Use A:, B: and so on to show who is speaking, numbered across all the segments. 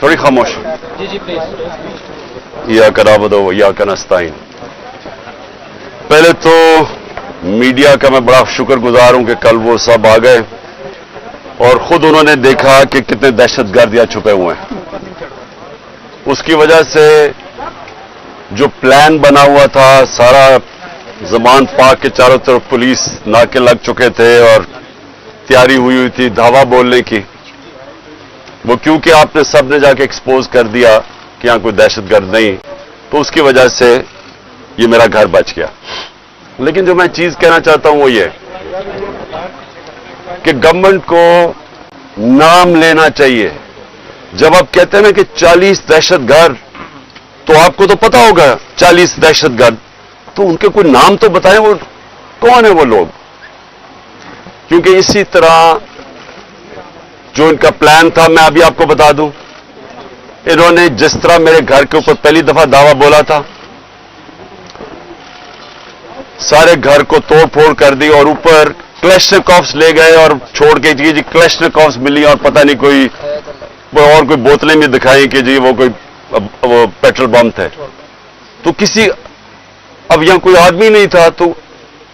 A: थोड़ी खामोश।
B: जी प्लीज।
A: इय्याक नअबुदु व इय्याक नस्तईन। पहले तो मीडिया का मैं बड़ा शुक्रगुजार हूं कि कल वो सब आ गए और खुद उन्होंने देखा कि कितने दहशतगर्द यहाँ छुपे हुए हैं। उसकी वजह से जो प्लान बना हुआ था, सारा ज़मान पाक के चारों तरफ पुलिस नाके लग चुके थे और तैयारी हुई थी धावा बोलने की, वो क्योंकि आपने सबने जाके एक्सपोज कर दिया कि यहाँ कोई दहशतगर्द नहीं, तो उसकी वजह से ये मेरा घर बच गया। लेकिन जो मैं चीज कहना चाहता हूं वो ये कि गवर्नमेंट को नाम लेना चाहिए। जब आप कहते हैं ना कि 40 दहशतगर्द, तो आपको तो पता होगा 40 दहशतगर्द, तो उनके कोई नाम तो बताएं, वो कौन है वो लोग। क्योंकि इसी तरह जो इनका प्लान था, मैं अभी आपको बता दूं, इन्होंने जिस तरह मेरे घर के ऊपर पहली दफा दावा बोला था, सारे घर को तोड़ फोड़ कर दी और ऊपर क्लैशनिकोव्स ले गए और छोड़ के जी क्लैशनिकोव्स मिली और पता नहीं कोई और कोई बोतलें भी दिखाई कि जी वो पेट्रोल बम थे। तो किसी, अब यहां कोई आदमी नहीं था, तो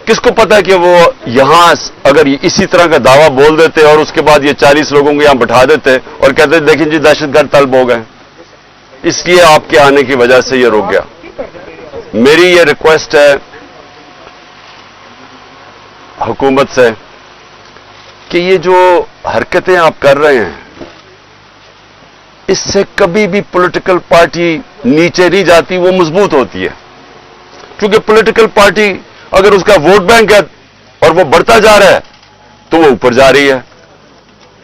A: किसको पता कि वो यहां अगर इसी तरह का दावा बोल देते और उसके बाद ये 40 लोगों को यहां बैठा देते और कहते देखिए जी दहशतगर्द तलब हो गए। इसलिए आपके आने की वजह से ये रुक गया। मेरी ये रिक्वेस्ट है हुकूमत से कि ये जो हरकतें आप कर रहे हैं, इससे कभी भी पॉलिटिकल पार्टी नीचे नहीं जाती, वो मजबूत होती है। क्योंकि पॉलिटिकल पार्टी अगर उसका वोट बैंक है और वो बढ़ता जा रहा है तो वो ऊपर जा रही है,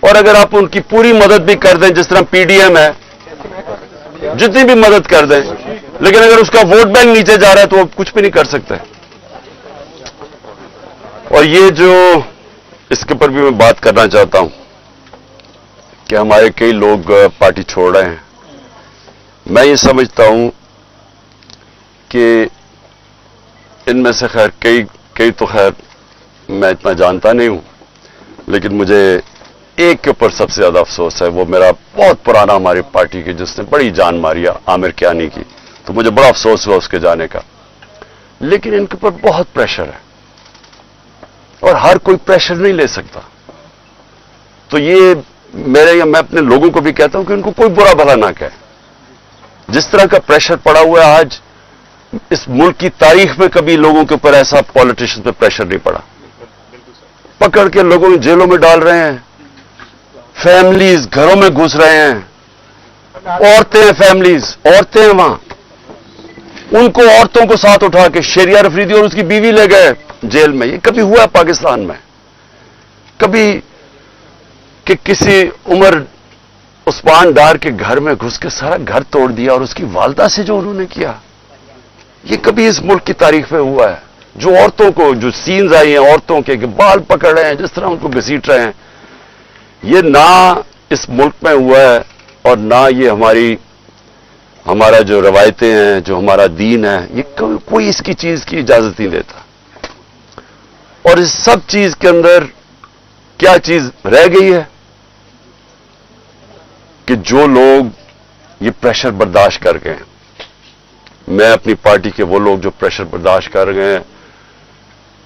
A: और अगर आप उनकी पूरी मदद भी कर दें, जिस तरह पीडीएम है, जितनी भी मदद कर दें, लेकिन अगर उसका वोट बैंक नीचे जा रहा है तो वो कुछ भी नहीं कर सकते। और ये जो इसके ऊपर भी मैं बात करना चाहता हूं कि हमारे कई लोग पार्टी छोड़ रहे हैं। मैं ये समझता हूं कि इनमें से खैर कई तो खैर मैं इतना जानता नहीं हूं, लेकिन मुझे एक के ऊपर सबसे ज्यादा अफसोस है। वो मेरा बहुत पुराना हमारी पार्टी की, जिसने बड़ी जान मारी, आमिर कियानी की, तो मुझे बड़ा अफसोस हुआ उसके जाने का। लेकिन इनके ऊपर बहुत प्रेशर है और हर कोई प्रेशर नहीं ले सकता। तो ये मैं अपने लोगों को भी कहता हूं कि उनको कोई बुरा भला ना कहे। जिस तरह का प्रेशर पड़ा हुआ है आज, इस मुल्क की तारीख में कभी लोगों के ऊपर ऐसा पॉलिटिशियन पे प्रेशर नहीं पड़ा। पकड़ के लोगों को जेलों में डाल रहे हैं, फैमिलीज घरों में घुस रहे हैं, औरतें हैं, फैमिलीज औरतें हैं वहां, उनको औरतों को साथ उठा के शेरिया अफरीदी और उसकी बीवी ले गए जेल में। ये कभी हुआ पाकिस्तान में? कभी कि किसी उमर उस्मान डार के घर में घुस के सारा घर तोड़ दिया और उसकी वालदा से जो उन्होंने किया, ये कभी इस मुल्क की तारीख में हुआ है? जो औरतों को, जो सीन्स आई हैं औरतों के बाल पकड़ रहे हैं, जिस तरह उनको घसीट रहे हैं, ये ना इस मुल्क में हुआ है और ना ये हमारा जो रवायतें हैं, जो हमारा दीन है, ये कोई इसकी चीज की इजाजत नहीं देता। और इस सब चीज के अंदर क्या चीज रह गई है कि जो लोग ये प्रेशर बर्दाश्त कर गए हैं, मैं अपनी पार्टी के वो लोग जो प्रेशर बर्दाश्त कर गए हैं,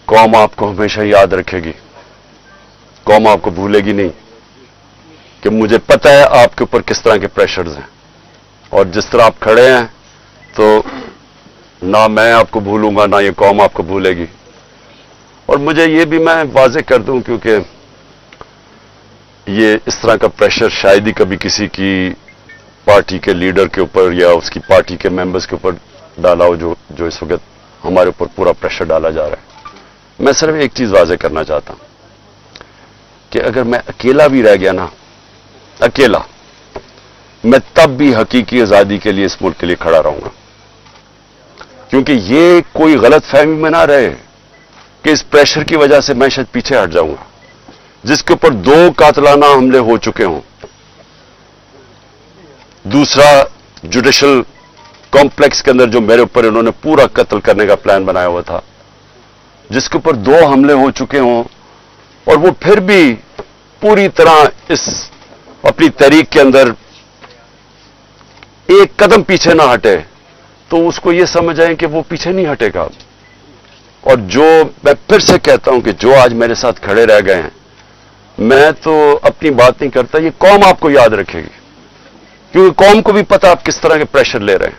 A: कौम आपको हमेशा याद रखेगी, कौम आपको भूलेगी नहीं। कि मुझे पता है आपके ऊपर किस तरह के प्रेशर्स हैं और जिस तरह आप खड़े हैं, तो ना मैं आपको भूलूंगा ना ये कौम आपको भूलेगी। और मुझे ये भी मैं वाज़ेह कर दूं, क्योंकि ये इस तरह का प्रेशर शायद ही कभी किसी की पार्टी के लीडर के ऊपर या उसकी पार्टी के मेंबर्स के ऊपर डाला हो, जो इस वक्त हमारे ऊपर पूरा प्रेशर डाला जा रहा है। मैं सिर्फ एक चीज वाज़ेह करना चाहता हूं कि अगर मैं अकेला भी रह गया ना, अकेला, मैं तब भी हकीकी आजादी के लिए इस मुल्क के लिए खड़ा रहूंगा। क्योंकि ये कोई गलत फहमी में ना रहे कि इस प्रेशर की वजह से मैं शायद पीछे हट जाऊंगा। जिसके ऊपर 2 कातलाना हमले हो चुके हों, दूसरा जुडिशल कॉम्प्लेक्स के अंदर जो मेरे ऊपर इन्होंने पूरा कत्ल करने का प्लान बनाया हुआ था, जिसके ऊपर 2 हमले हो चुके हों और वो फिर भी पूरी तरह इस अपनी तहरीक के अंदर एक कदम पीछे ना हटे तो उसको ये समझ आए कि वो पीछे नहीं हटेगा। और जो मैं फिर से कहता हूं कि जो आज मेरे साथ खड़े रह गए हैं, मैं तो अपनी बात नहीं करता, ये कौम आपको याद रखेगी, क्योंकि कौम को भी पता आप किस तरह के प्रेशर ले रहे हैं।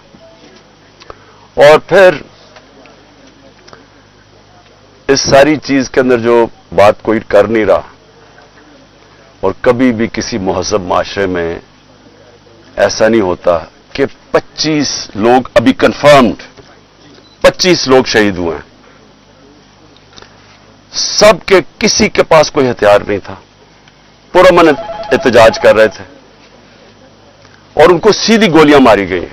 A: और फिर इस सारी चीज के अंदर जो बात कोई कर नहीं रहा, और कभी भी किसी मुहज़्ज़ब माशरे में ऐसा नहीं होता कि 25 लोग अभी कंफर्म्ड 25 लोग शहीद हुए हैं। सबके किसी के पास कोई हथियार नहीं था, पुरअमन एहतजाज कर रहे थे और उनको सीधी गोलियां मारी गई।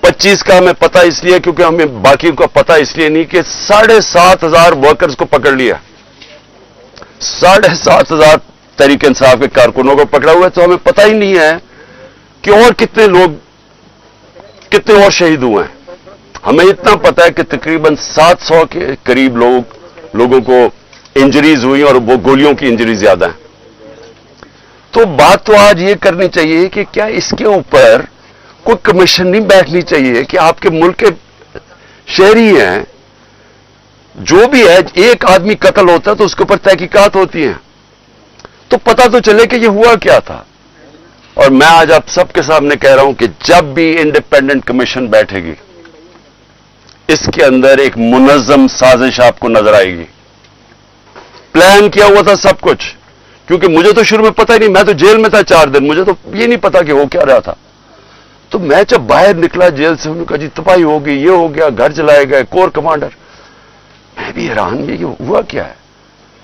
A: 25 का हमें पता इसलिए क्योंकि हमें बाकी का पता इसलिए नहीं कि 7,500 वर्कर्स को पकड़ लिया, 7,500 तहरीक इंसाफ के कारकुनों को पकड़ा हुआ है। तो हमें पता ही नहीं है कि और कितने और शहीद हुए हैं। हमें इतना पता है कि तकरीबन 700 के करीब लोगों को इंजरीज हुई और वो गोलियों की इंजरी ज्यादा है। तो बात तो आज ये करनी चाहिए कि क्या इसके ऊपर कोई कमीशन नहीं बैठनी चाहिए कि आपके मुल्क के शहरी हैं, जो भी है, एक आदमी कत्ल होता है तो उसके ऊपर तहकीकात होती है, तो पता तो चले कि ये हुआ क्या था। और मैं आज आप सबके सामने कह रहा हूं कि जब भी इंडिपेंडेंट कमीशन बैठेगी, इसके अंदर एक मुनज़्ज़म साजिश आपको नजर आएगी। प्लान किया हुआ था सब कुछ, क्योंकि मुझे तो शुरू में पता ही नहीं, मैं तो जेल में था 4 दिन, मुझे तो ये नहीं पता कि हो क्या रहा था। तो मैं जब बाहर निकला जेल से, उन्होंने कहा जी तबाही हो गई, ये हो गया, घर जलाए गए, कोर कमांडर। मैं भी हैरान, ये हुआ क्या है?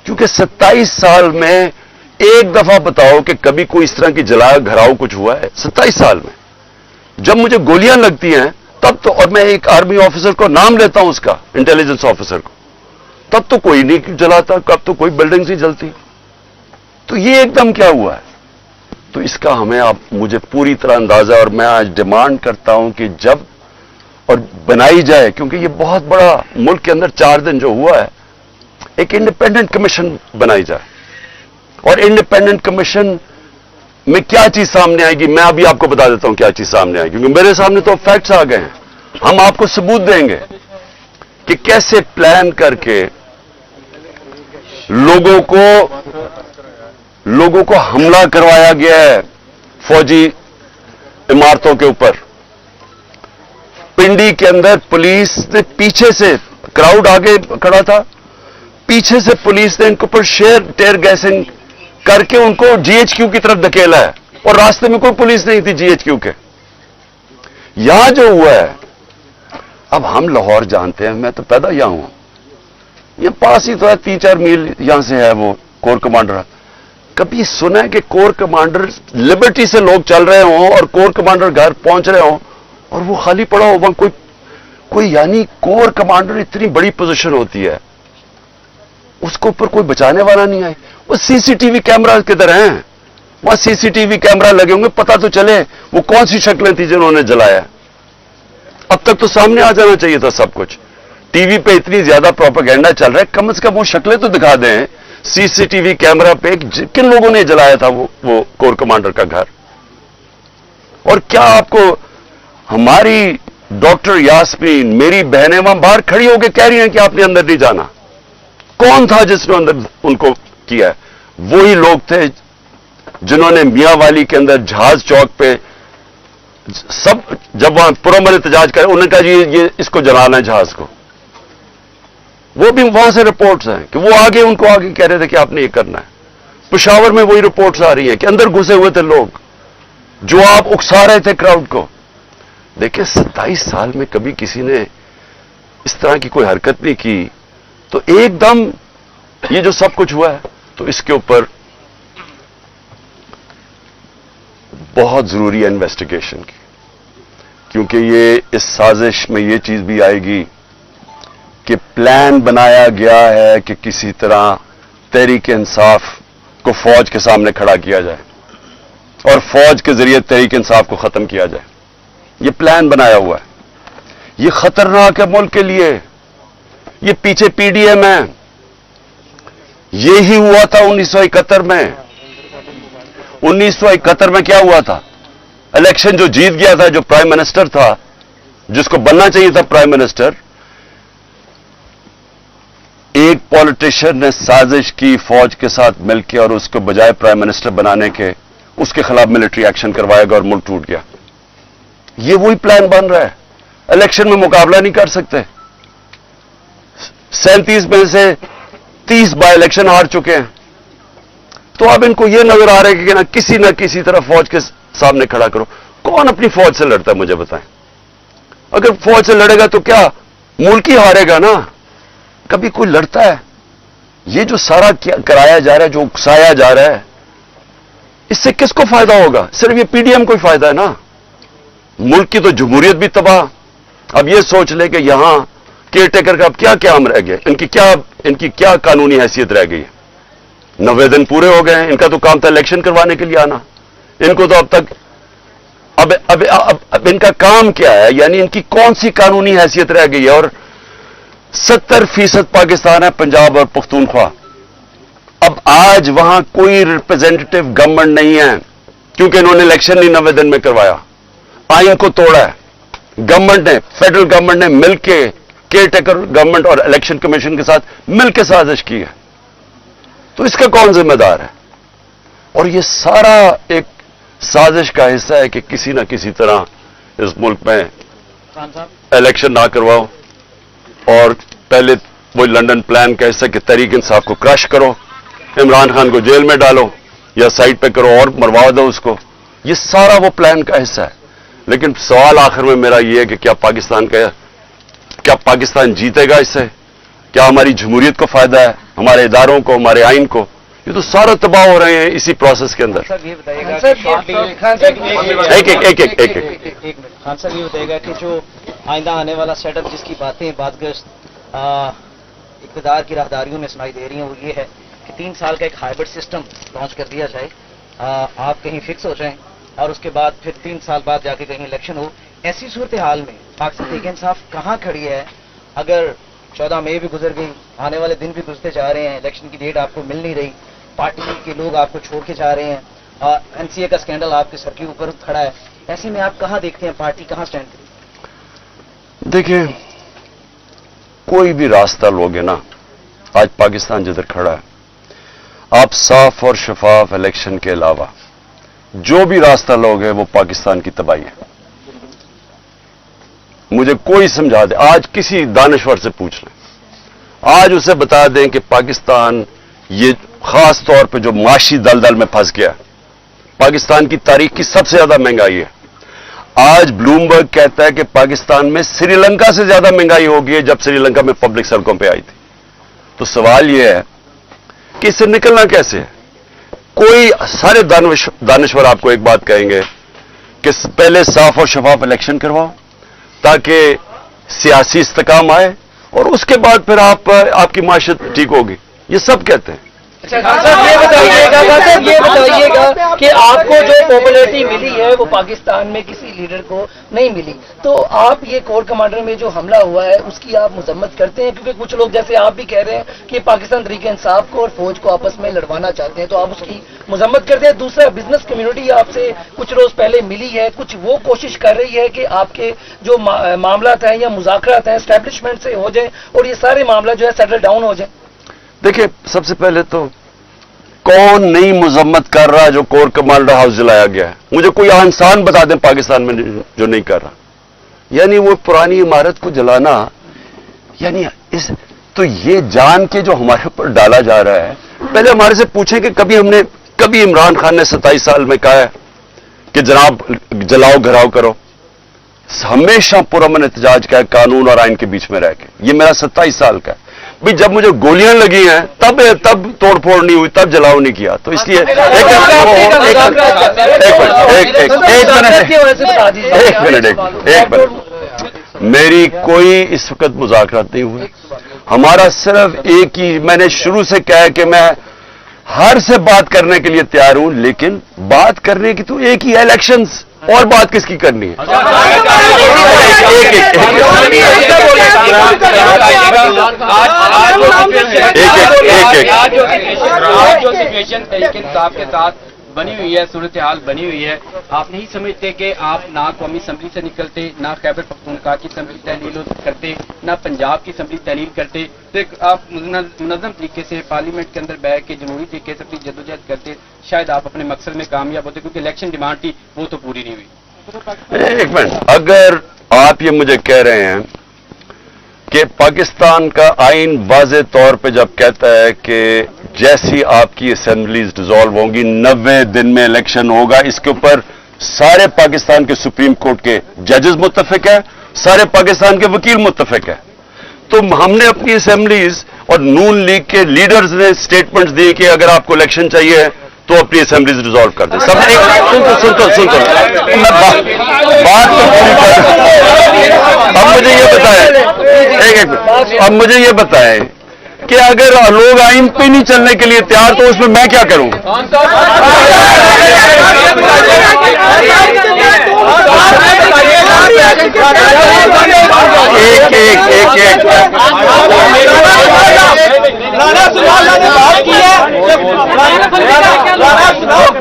A: क्योंकि 27 साल में एक दफा बताओ कि कभी कोई इस तरह की जला घराव कुछ हुआ है 27 साल में? जब मुझे गोलियां लगती हैं तब तो, और मैं एक आर्मी ऑफिसर को नाम लेता हूं उसका, इंटेलिजेंस ऑफिसर को, तब तो कोई नहीं जलाता, कब तो कोई बिल्डिंग नहीं जलती। तो ये एकदम क्या हुआ है? तो इसका हमें मुझे पूरी तरह अंदाजा, और मैं आज डिमांड करता हूं कि जब और बनाई जाए, क्योंकि ये बहुत बड़ा मुल्क के अंदर 4 दिन जो हुआ है, एक इंडिपेंडेंट कमीशन बनाई जाए। और इंडिपेंडेंट कमीशन में क्या चीज सामने आएगी, मैं अभी आपको बता देता हूं क्या चीज सामने आएगी, क्योंकि मेरे सामने तो फैक्ट्स आ गए हैं। हम आपको सबूत देंगे कि कैसे प्लान करके लोगों को हमला करवाया गया है फौजी इमारतों के ऊपर। पिंडी के अंदर पुलिस ने पीछे से, क्राउड आगे खड़ा था, पीछे से पुलिस ने इनके ऊपर टेयर गैसिंग करके उनको जीएचक्यू की तरफ धकेला है, और रास्ते में कोई पुलिस नहीं थी जीएचक्यू के। यहां जो हुआ है, अब हम लाहौर जानते हैं, मैं तो पैदा यहां हूं, ये पास ही तो है, 3-4 मील यहां से है वो कोर कमांडर। कभी सुना है कि कोर कमांडर लिबर्टी से लोग चल रहे हों और कोर कमांडर घर पहुंच रहे हों और वो खाली पड़ा हो वहां कोई यानी कोर कमांडर इतनी बड़ी पोजीशन होती है, उसको ऊपर कोई बचाने वाला नहीं है। वो सीसीटीवी कैमरा किधर हैं? वहां सीसीटीवी कैमरा लगे होंगे, पता तो चले वो कौन सी शक्लें थी जिन्होंने जलाया। अब तक तो सामने आ जाना चाहिए था सब कुछ। टीवी पे इतनी ज्यादा प्रोपेगेंडा चल रहा है, कम से कम वो शक्लें तो दिखा दें सीसीटीवी कैमरा पे किन लोगों ने जलाया था वो कोर कमांडर का घर। और क्या आपको हमारी डॉक्टर यास्मीन, मेरी बहनें वहां बाहर खड़ी होकर कह रही हैं कि आपने अंदर नहीं जाना। कौन था जिसने अंदर उनको किया है? वही लोग थे जिन्होंने मियां वाली के अंदर जहाज चौक पे सब, जब वहां पुरअमन एहतजाज करे, उन्होंने कहा जी ये इसको जलाना है जहाज को। वो भी वहां से रिपोर्ट्स हैं कि वो उनको आगे कह रहे थे कि आपने ये करना है। पेशावर में वही रिपोर्ट्स आ रही हैं कि अंदर घुसे हुए थे लोग जो आप उकसा रहे थे क्राउड को। देखिए 27 साल में कभी किसी ने इस तरह की कोई हरकत नहीं की, तो एकदम ये जो सब कुछ हुआ है, तो इसके ऊपर बहुत जरूरी है इन्वेस्टिगेशन की, क्योंकि ये इस साजिश में ये चीज भी आएगी कि प्लान बनाया गया है कि किसी तरह तहरीक इंसाफ को फौज के सामने खड़ा किया जाए और फौज के जरिए तहरीक इंसाफ को खत्म किया जाए। ये प्लान बनाया हुआ है। ये खतरनाक है मुल्क के लिए। ये पीछे पीडीएम है। ये ही हुआ था 1971 में। 1971 में क्या हुआ था? इलेक्शन जो जीत गया था, जो प्राइम मिनिस्टर था, जिसको बनना चाहिए था प्राइम मिनिस्टर, एक पॉलिटिशियन ने साजिश की फौज के साथ मिलकर और उसको बजाय प्राइम मिनिस्टर बनाने के उसके खिलाफ मिलिट्री एक्शन करवाएगा और मुल्क टूट गया। ये वही प्लान बन रहा है। इलेक्शन में मुकाबला नहीं कर सकते। 37 में से 30 बाय इलेक्शन हार चुके हैं। तो अब इनको यह नजर आ रहा है कि ना किसी तरह फौज के सामने खड़ा करो। कौन अपनी फौज से लड़ता है मुझे बताएं? अगर फौज से लड़ेगा तो क्या मुल्क ही हारेगा ना? कभी कोई लड़ता है? ये जो सारा कराया जा रहा है, जो उकसाया जा रहा है, इससे किसको फायदा होगा? सिर्फ ये पीडीएम को ही फायदा है ना। मुल्क की तो जमहूरियत भी तबाह। अब ये सोच ले कि यहां केयर टेकर का अब क्या काम रह गया, इनकी क्या कानूनी हैसियत रह गई है? 90 दिन पूरे हो गए हैं। इनका तो काम था इलेक्शन करवाने के लिए आना। इनको तो अब तक अब इनका काम क्या है? यानी इनकी कौन सी कानूनी हैसियत रह गई है? और 70% पाकिस्तान है, पंजाब और पख्तूनख्वा। अब आज वहां कोई रिप्रेजेंटेटिव गवर्नमेंट नहीं है, क्योंकि इन्होंने इलेक्शन नहीं 90 दिन में करवाया, आइन को तोड़ा है। गवर्नमेंट ने, फेडरल गवर्नमेंट ने मिलकर केयर टेकर गवर्नमेंट और इलेक्शन कमीशन के साथ मिलकर साजिश की है। तो इसका कौन जिम्मेदार है? और ये सारा एक साजिश का हिस्सा है कि किसी ना किसी तरह इस मुल्क में इलेक्शन ना करवाओ और पहले वो लंदन प्लान का हिस्सा कि तहरीक इंसाफ को क्रश करो, इमरान खान को जेल में डालो या साइड पे करो और मरवा दो उसको। ये सारा वो प्लान का हिस्सा है। लेकिन सवाल आखिर में मेरा ये है कि क्या पाकिस्तान जीतेगा इससे? क्या हमारी जमहूरियत को फायदा है, हमारे इदारों को, हमारे आइन को? ये तो सारा तबाह हो रहे हैं इसी प्रोसेस के अंदर।
B: सर ये बताइएगा
A: एक
B: खान साहब ये बताइएगा कि जो आइंदा आने वाला सेटअप जिसकी बातें बातगश्त इक़्तिदार की राहदारियों में सुनाई दे रही हैं, वो ये है कि 3 साल का एक हाइब्रिड सिस्टम लॉन्च कर दिया जाए, आप कहीं फिक्स हो जाएं और उसके बाद फिर 3 साल बाद जाके कहीं इलेक्शन हो। ऐसी सूरत हाल में पाकिस्तान तहरीक इंसाफ कहाँ खड़ी है? अगर 14 मई भी गुजर गई, आने वाले दिन भी गुजरते जा रहे हैं, इलेक्शन की डेट आपको मिल नहीं रही, पार्टी के लोग आपको छोड़ के जा रहे हैं, एनसीए का स्कैंडल आपके सर के ऊपर खड़ा है, ऐसे में आप कहाँ देखते हैं पार्टी कहाँ स्टैंड करेगी?
A: देखिए, कोई भी रास्ता लोगे ना, आज पाकिस्तान जिधर खड़ा है, आप साफ और शफाफ इलेक्शन के अलावा जो भी रास्ता लोगे वो पाकिस्तान की तबाही है। मुझे कोई समझा दे, आज किसी दानिश्वर से पूछ लें, आज उसे बता दें कि पाकिस्तान ये खास तौर पे जो माशी दलदल में फंस गया, पाकिस्तान की तारीख की सबसे ज्यादा महंगाई है। आज ब्लूमबर्ग कहता है कि पाकिस्तान में श्रीलंका से ज्यादा महंगाई हो गई है जब श्रीलंका में पब्लिक सड़कों पे आई थी। तो सवाल यह है कि इससे निकलना कैसे है? कोई सारे दानिश्वर आपको एक बात कहेंगे कि पहले साफ और शफाफ इलेक्शन करवाओ ताकि सियासी इस्तेकाम आए और उसके बाद फिर आपकी माशत ठीक होगी। ये सब कहते हैं।
B: ये बताइएगा कि आपको जो पॉपुलैरिटी मिली है वो पाकिस्तान में किसी लीडर को नहीं मिली, तो आप ये कोर कमांडर में जो हमला हुआ है उसकी आप मजम्मत करते हैं? क्योंकि कुछ लोग जैसे आप भी कह रहे हैं कि पाकिस्तान तहरीक इंसाफ को और फौज को आपस में लड़वाना चाहते हैं, तो आप उसकी मजम्मत करते हैं। दूसरा, बिजनेस कम्युनिटी आपसे कुछ रोज पहले मिली है, कुछ वो कोशिश कर रही है कि आपके जो मामला हैं या मुज़ाकरात हैं एस्टेब्लिशमेंट से हो जाए और ये सारे मामला जो है सेटल डाउन हो जाए।
A: देखिए, सबसे पहले तो कौन नई मजम्मत कर रहा है जो कोर कमांडर हाउस जलाया गया है? मुझे कोई इंसान बता दें पाकिस्तान में जो नहीं कर रहा। यानी वो पुरानी इमारत को जलाना, यानी तो ये जान के जो हमारे ऊपर डाला जा रहा है। पहले हमारे से पूछें कि कभी इमरान खान ने 27 साल में कहा है कि जनाब जलाओ घराव करो? हमेशा पुरअमन एहतजाज का है, कानून और आइन के बीच में रह के। ये मेरा 27 साल का है भाई। जब मुझे गोलियां लगी हैं तब तोड़फोड़ नहीं हुई, तब जलाओ नहीं किया। तो इसलिए एक मिनट, मेरी कोई इस वक्त मुज़ाकरात नहीं हुए। हमारा सिर्फ एक ही, मैंने शुरू से कहा है कि मैं हर से बात करने के लिए तैयार हूं, लेकिन बात करने की तो एक ही है, इलेक्शंस। और बात किसकी करनी है?
B: जो सिचुएशन तहरीक इंसाफ के साथ
C: बनी हुई है, सूरत हाल बनी हुई है, आप नहीं समझते कि आप ना कौमी असम्बली से निकलते, ना खैबर पख्तूनख्वा की असम्बली तहलील करते, ना पंजाब की असम्बली तहलील करते, तो आप मुनज़्ज़म तरीके से पार्लियामेंट के अंदर बैठ के जमहूरी तरीके से अपनी जद्दोजहद करते, शायद आप अपने मकसद में कामयाब होते, क्योंकि इलेक्शन डिमांड थी वो तो पूरी नहीं हुई।
A: एक मिनट, अगर आप ये मुझे कह रहे हैं कि पाकिस्तान का आइन वाज़े तौर पे जब कहता है कि जैसी आपकी असेंबलीज डिसॉल्व होंगी 90 दिन में इलेक्शन होगा, इसके ऊपर सारे पाकिस्तान के सुप्रीम कोर्ट के जजेस मुत्तफिक है, सारे पाकिस्तान के वकील मुत्तफिक है, तो हमने अपनी असेंबलीज और नून लीग के लीडर्स ने स्टेटमेंट्स दिए कि अगर आपको इलेक्शन चाहिए तो अपनी असेंबलीज डिसॉल्व कर दें। सब सुन मैं बात तो पूरी कर। अब मुझे ये बताएं, एक मिनट, अब मुझे ये बताएं कि अगर लोग आइन पे नहीं चलने के लिए तैयार तो उसमें मैं क्या करूं?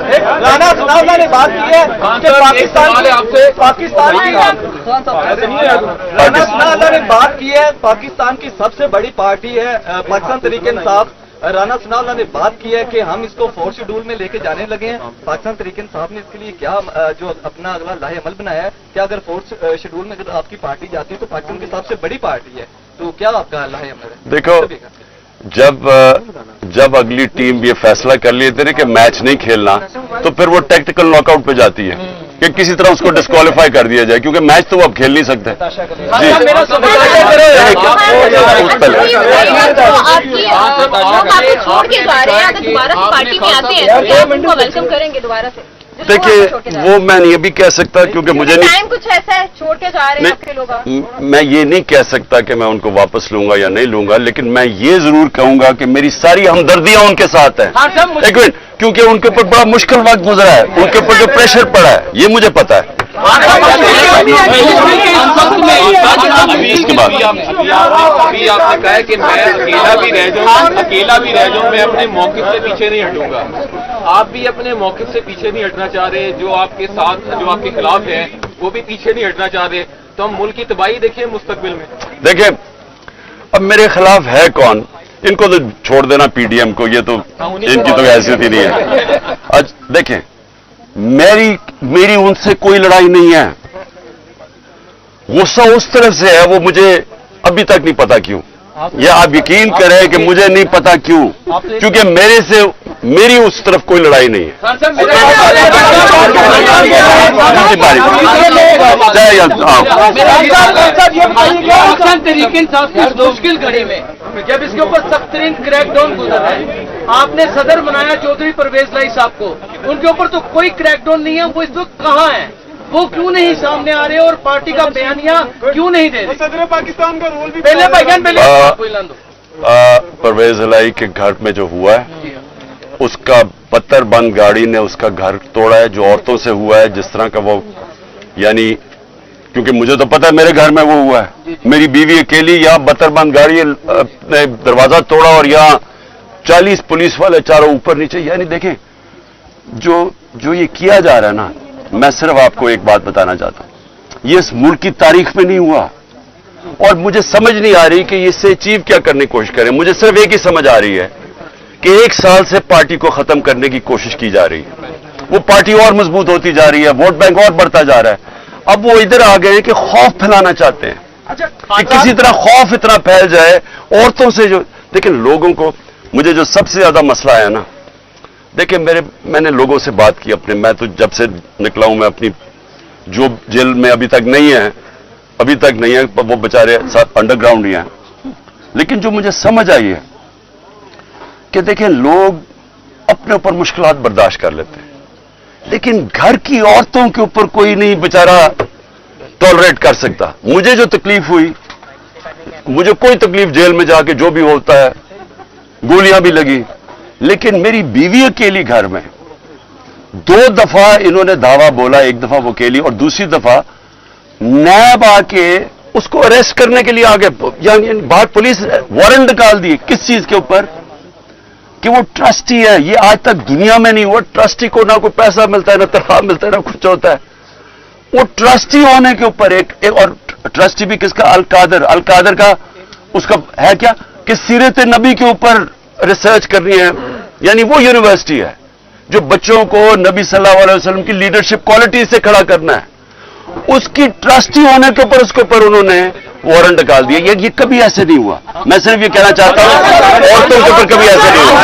A: एक
D: राना ने बात की है कि पाकिस्तान की सबसे बड़ी पार्टी है पाकिस्तान तहरीक इंसाफ। राना सनाउल्लाह ने बात की है कि हम इसको 4th शेड्यूल में लेके जाने लगे हैं। पाकिस्तान तहरीक इंसाफ ने इसके लिए क्या जो अपना अगला लाहे अमल बनाया है, क्या अगर 4th शेड्यूल में अगर आपकी पार्टी जाती है तो पाकिस्तान की सबसे बड़ी पार्टी है, तो क्या आपका लाहे अमल है?
A: देखो, जब अगली टीम ये फैसला कर लेते हैं कि मैच नहीं खेलना, तो फिर वो टैक्टिकल नॉकआउट पे जाती है कि किसी तरह उसको डिस्क्वालीफाई कर दिया जाए, क्योंकि मैच तो वो अब खेल नहीं सकते।
E: वेलकम करेंगे दोबारा से।
A: देखिए, वो मैं ये भी कह सकता क्योंकि मुझे नहीं,
E: टाइम कुछ ऐसा है छोड़ के जा रहे हैं आपके लोग।
A: मैं ये नहीं कह सकता कि मैं उनको वापस लूंगा या नहीं लूंगा, लेकिन मैं ये जरूर कहूंगा कि मेरी सारी हमदर्दियां उनके साथ है। एक मिनट, क्योंकि उनके ऊपर बड़ा मुश्किल वक्त गुजरा है, उनके ऊपर जो प्रेशर पड़ा है ये मुझे पता है। इसके बाद
C: अभी आपने कहा है कि मैं अकेला भी रह जाऊं, मैं अपने मौके से पीछे नहीं हटूंगा। आप भी अपने मौके से पीछे नहीं हटना चाह रहे, जो आपके साथ जो आपके खिलाफ हैं वो भी पीछे नहीं हटना चाह रहे, तो हम मुल्क की तबाही देखें मुस्तकबिल में।
A: देखें, अब मेरे खिलाफ है कौन? इनको तो छोड़ देना पीडीएम को, ये तो इनकी तो हैसियत ही नहीं है। आज देखें, मेरी उनसे कोई लड़ाई नहीं है, गुस्सा उस तरफ से है, वो मुझे अभी तक नहीं पता क्यों, या आप यकीन करें कि मुझे नहीं पता क्यों, क्योंकि मेरी उस तरफ कोई लड़ाई नहीं है।
C: तरीके मुश्किल घड़ी में जब इसके ऊपर सख्त तरीन क्रैकडाउन गुजर रहा है, आपने सदर बनाया चौधरी परवेज लाई साहब को, उनके ऊपर तो कोई क्रैकडाउन नहीं है, वो इस वक्त कहाँ है? वो क्यों नहीं सामने आ रहे और पार्टी का बयानिया क्यों नहीं दे रहे? सदर पाकिस्तान का रोल भी
A: परवेज लाई के घर में जो हुआ है, उसका बत्तर बंद गाड़ी ने उसका घर तोड़ा है, जो औरतों से हुआ है, जिस तरह का वो, यानी क्योंकि मुझे तो पता है मेरे घर में वो हुआ है, मेरी बीवी अकेली, यहाँ बत्तर बंद गाड़ी ने दरवाजा तोड़ा और यहाँ 40 पुलिस वाले चारों ऊपर नीचे। यानी देखें, जो ये किया जा रहा है ना, मैं सिर्फ आपको एक बात बताना चाहता हूं, ये इस मुल्क की तारीख में नहीं हुआ, और मुझे समझ नहीं आ रही कि इससे अचीव क्या करने की कोशिश करें। मुझे सिर्फ एक ही समझ आ रही है कि 1 साल से पार्टी को खत्म करने की कोशिश की जा रही है, वो पार्टी और मजबूत होती जा रही है, वोट बैंक और बढ़ता जा रहा है। अब वो इधर आ गए कि खौफ फैलाना चाहते हैं कि किसी तरह खौफ इतना फैल जाए औरतों से। जो लेकिन लोगों को, मुझे जो सबसे ज्यादा मसला है ना, देखिए मैंने लोगों से बात की अपने, मैं तो जब से निकला हूं, मैं अपनी जो जेल में अभी तक नहीं है, वो बेचारे अंडरग्राउंड ही हैं, लेकिन जो मुझे समझ आई है कि देखिए, लोग अपने ऊपर मुश्किलात बर्दाश्त कर लेते हैं, लेकिन घर की औरतों के ऊपर कोई नहीं बेचारा टॉलरेट कर सकता। मुझे जो तकलीफ हुई, मुझे कोई तकलीफ जेल में जाके जो भी होता है, गोलियां भी लगी, लेकिन मेरी बीवी अकेली घर में 2 दफा इन्होंने धावा बोला, एक दफा वो अकेली और दूसरी दफा नैब आके उसको अरेस्ट करने के लिए आगे, यानी बाहर पुलिस वारंट निकाल दिए। किस चीज के ऊपर? कि वो ट्रस्टी है। ये आज तक दुनिया में नहीं हुआ। ट्रस्टी को ना कोई पैसा मिलता है, ना तनख्वाह मिलता है, ना कुछ होता है। वो ट्रस्टी होने के ऊपर एक और ट्रस्टी भी किसका? अल कादर का उसका है क्या कि सीरत नबी के ऊपर रिसर्च करनी है। यानी वो यूनिवर्सिटी है जो बच्चों को नबी सल्लल्लाहु अलैहि वसल्लम की लीडरशिप क्वालिटी से खड़ा करना है। उसकी ट्रस्टी होने के ऊपर उसके ऊपर उन्होंने वारंट निकाल दिया। ये कभी ऐसे नहीं हुआ। मैं सिर्फ ये कहना चाहता हूं औरतों के ऊपर कभी ऐसे नहीं
F: हुआ।